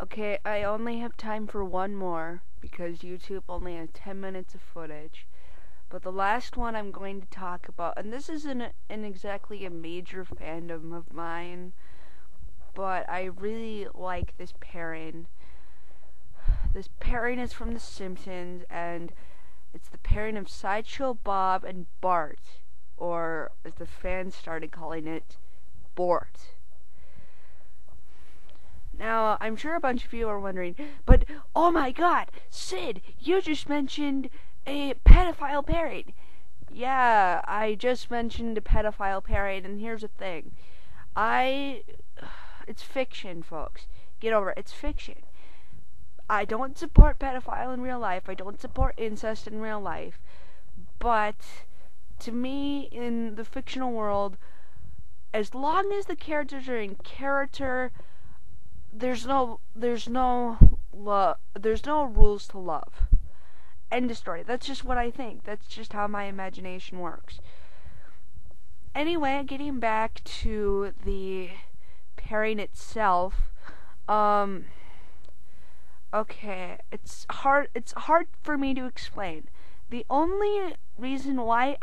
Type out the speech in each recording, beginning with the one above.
Okay, I only have time for one more because YouTube only has 10 minutes of footage. But the last one I'm going to talk about, and this isn't exactly a major fandom of mine, but I really like this pairing. This pairing is from The Simpsons, and it's the pairing of Sideshow Bob and Bart, or as the fans started calling it, Bort. Now, I'm sure a bunch of you are wondering, but oh my god, Sid, you just mentioned a pedophile pairing. Yeah, I just mentioned a pedophile pairing, and here's the thing. It's fiction, folks. Get over it. It's fiction. I don't support pedophile in real life. I don't support incest in real life. But to me, in the fictional world, as long as the characters are in character, there's no rules to love. End of story. That's just what I think. That's just how my imagination works. Anyway, getting back to the pairing itself, okay, it's hard for me to explain. The only reason why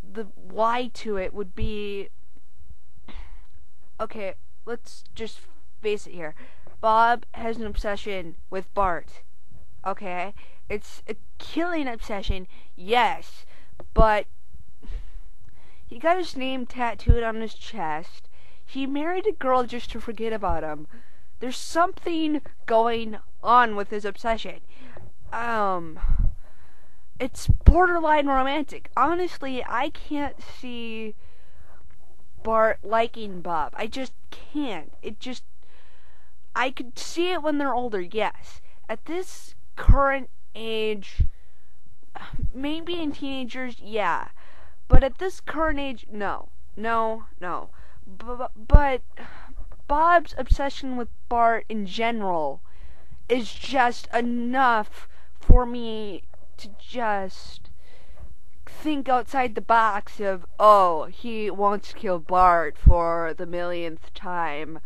the why to it would be, okay, let's just face it here. Bob has an obsession with Bart. Okay? It's a killing obsession, yes, but he got his name tattooed on his chest. He married a girl just to forget about him. There's something going on with his obsession. It's borderline romantic. Honestly, I can't see Bart liking Bob. I just can't. I could see it when they're older, yes. At this current age, maybe in teenagers, yeah. But at this current age, no. But Bob's obsession with Bart in general is just enough for me to just think outside the box of, oh, he wants to kill Bart for the millionth time.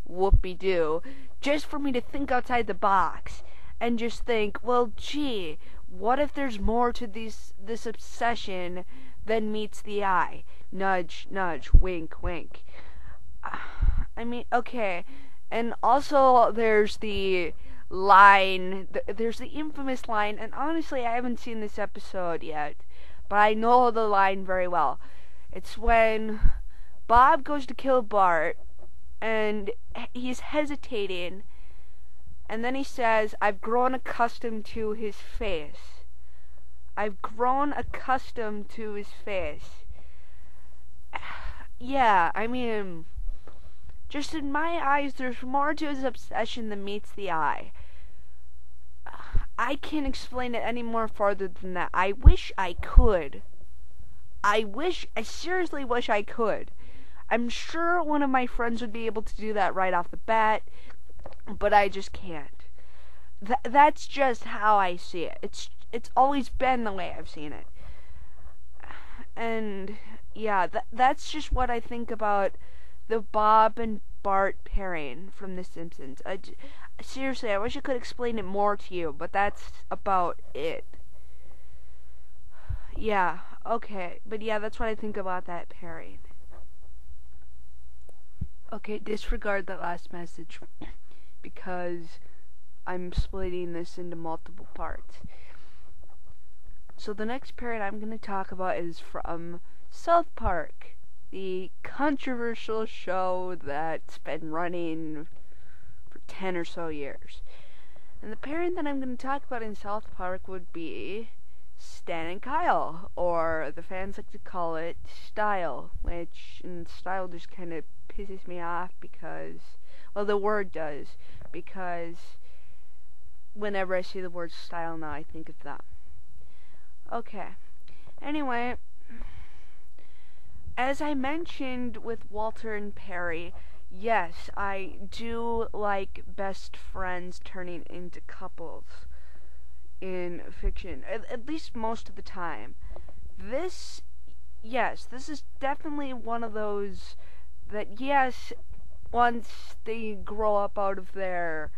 Whoopie-doo. Just for me to think outside the box and just think, well, gee, what if there's more to this obsession than meets the eye? Nudge, nudge, wink, wink. I mean, okay. And also, there's the line, there's the infamous line, and honestly, I haven't seen this episode yet, but I know the line very well. It's when Bob goes to kill Bart, and he's hesitating, and then he says, I've grown accustomed to his face. I've grown accustomed to his face. Yeah, I mean, just in my eyes, there's more to his obsession than meets the eye. I can't explain it any more farther than that. I wish I could. I seriously wish I could. I'm sure one of my friends would be able to do that right off the bat, but I just can't. That's just how I see it. It's always been the way I've seen it. And yeah, that's just what I think about the Bob and Bart pairing from The Simpsons. Seriously, I wish I could explain it more to you, but that's about it. Yeah, okay, but yeah, that's what I think about that pairing. Okay, disregard that last message because I'm splitting this into multiple parts. So the next pairing I'm going to talk about is from South Park, the controversial show that's been running for 10 or so years. And the pairing that I'm going to talk about in South Park would be Stan and Kyle, or the fans like to call it Style, which in Style just kind of pisses me off because, well, the word does, because whenever I see the word Style now, I think of that. Okay, anyway, as I mentioned with Walter and Perry, yes, I do like best friends turning into couples in fiction, at least most of the time. This is definitely one of those that yes, once they grow up out of their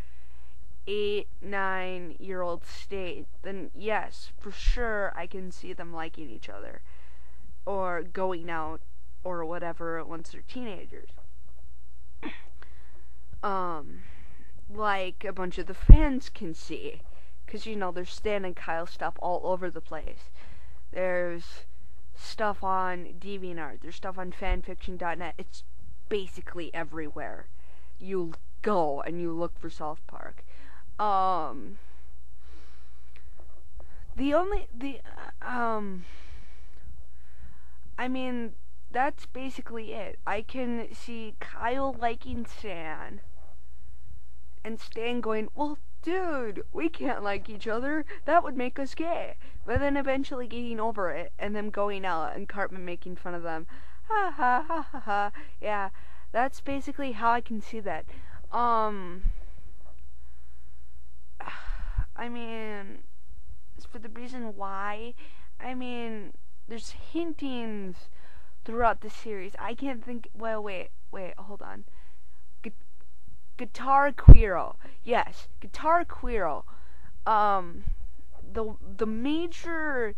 8, 9-year-old state, then yes, for sure I can see them liking each other or going out or whatever once they're teenagers. Like a bunch of the fans can see, because there's Stan and Kyle stuff all over the place. There's stuff on DeviantArt, there's stuff on fanfiction.net. It's basically everywhere you go and you look for South Park. That's basically it. I can see Kyle liking Stan, and Stan going, well, dude, we can't like each other. That would make us gay. But then eventually getting over it, and them going out, and Cartman making fun of them. Ha ha ha ha ha. Yeah, that's basically how I can see that. For the reason why, there's hintings throughout the series. I can't think. Well, wait, hold on. Guitar Queero, yes, Guitar Queero. The major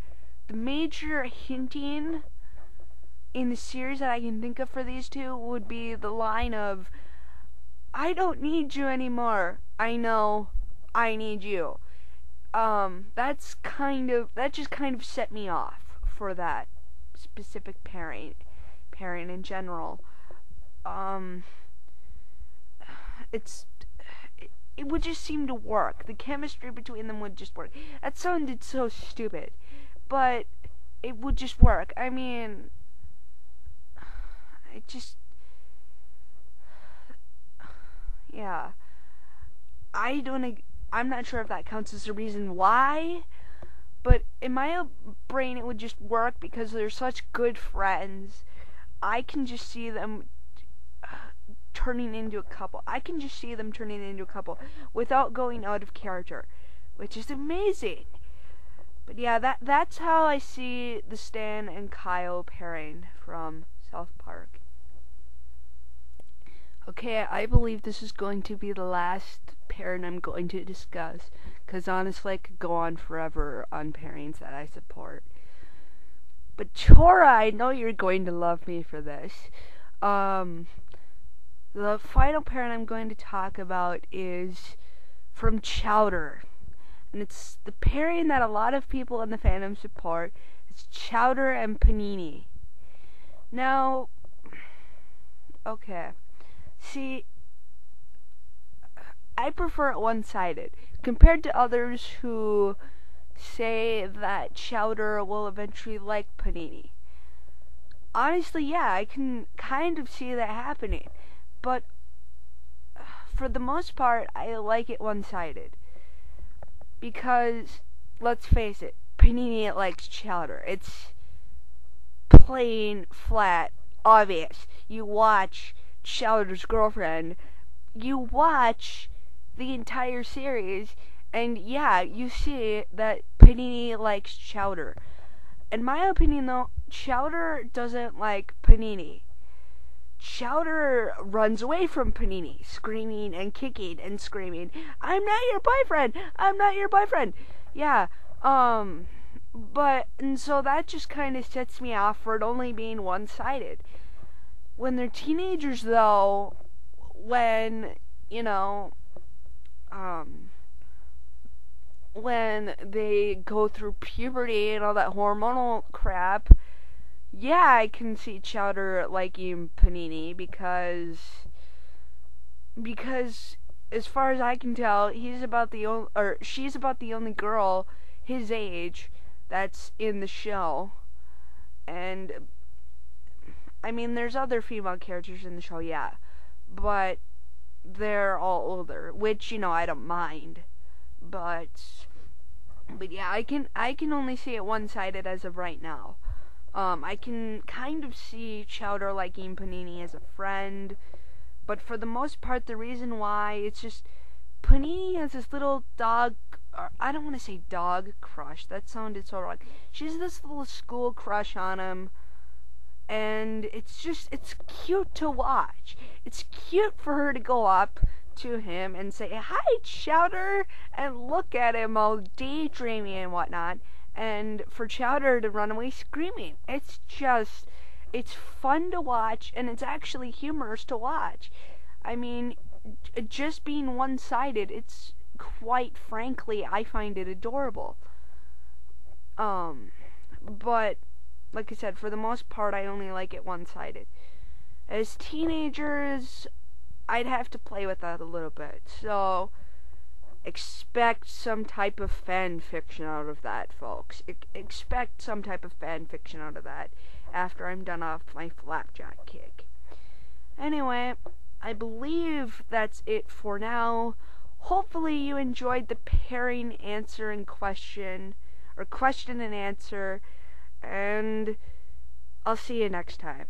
hinting in the series that I can think of for these two would be the line of, "I don't need you anymore. I know, I need you." That just kind of set me off for that specific pairing in general. It would just seem to work. The chemistry between them would just work. That sounded so stupid, but it would just work. Yeah. I'm not sure if that counts as a reason why, but in my brain it would just work because they're such good friends. I can just see them turning into a couple. I can just see them turning into a couple without going out of character, which is amazing. But yeah, that's how I see the Stan and Kyle pairing from South Park. Okay, I believe this is going to be the last pairing I'm going to discuss, because honestly I could go on forever on pairings that I support. But Tora, I know you're going to love me for this. The final pairing I'm going to talk about is from Chowder. And it's the pairing that a lot of people in the fandom support. It's Chowder and Panini. Now, okay. See, I prefer it one-sided, compared to others who say that Chowder will eventually like Panini. Honestly, yeah, I can kind of see that happening. But for the most part, I like it one-sided. Because, let's face it, Panini likes Chowder. It's plain, flat, obvious. You watch Chowder's Girlfriend, you watch the entire series, and yeah, you see that Panini likes Chowder. In my opinion, though, Chowder doesn't like Panini. Chowder runs away from Panini, screaming and kicking and screaming, "I'm not your boyfriend! I'm not your boyfriend!" Yeah, and so that just kind of sets me off for it only being one-sided. When they're teenagers, though, when they go through puberty and all that hormonal crap, yeah, I can see Chowder liking Panini because as far as I can tell, she's about the only girl his age that's in the show. And there's other female characters in the show, yeah, but they're all older, which I don't mind. But yeah, I can only see it one-sided as of right now. I can kind of see Chowder liking Panini as a friend, but for the most part, the reason why, it's just Panini has this little dog, or I don't want to say dog crush, that sounded so wrong. She has this little school crush on him, and it's cute to watch. It's cute for her to go up to him and say, "Hi, Chowder," and look at him all daydreaming and whatnot, and for Chowder to run away screaming. It's fun to watch, and it's actually humorous to watch. I mean, just being one-sided, it's quite frankly, I find it adorable. But like I said, for the most part, I only like it one-sided. As teenagers, I'd have to play with that a little bit. So, expect some type of fan fiction out of that, folks. Expect some type of fan fiction out of that after I'm done off my flapjack kick. Anyway, I believe that's it for now. Hopefully you enjoyed the pairing answer and question, or question and answer, and I'll see you next time.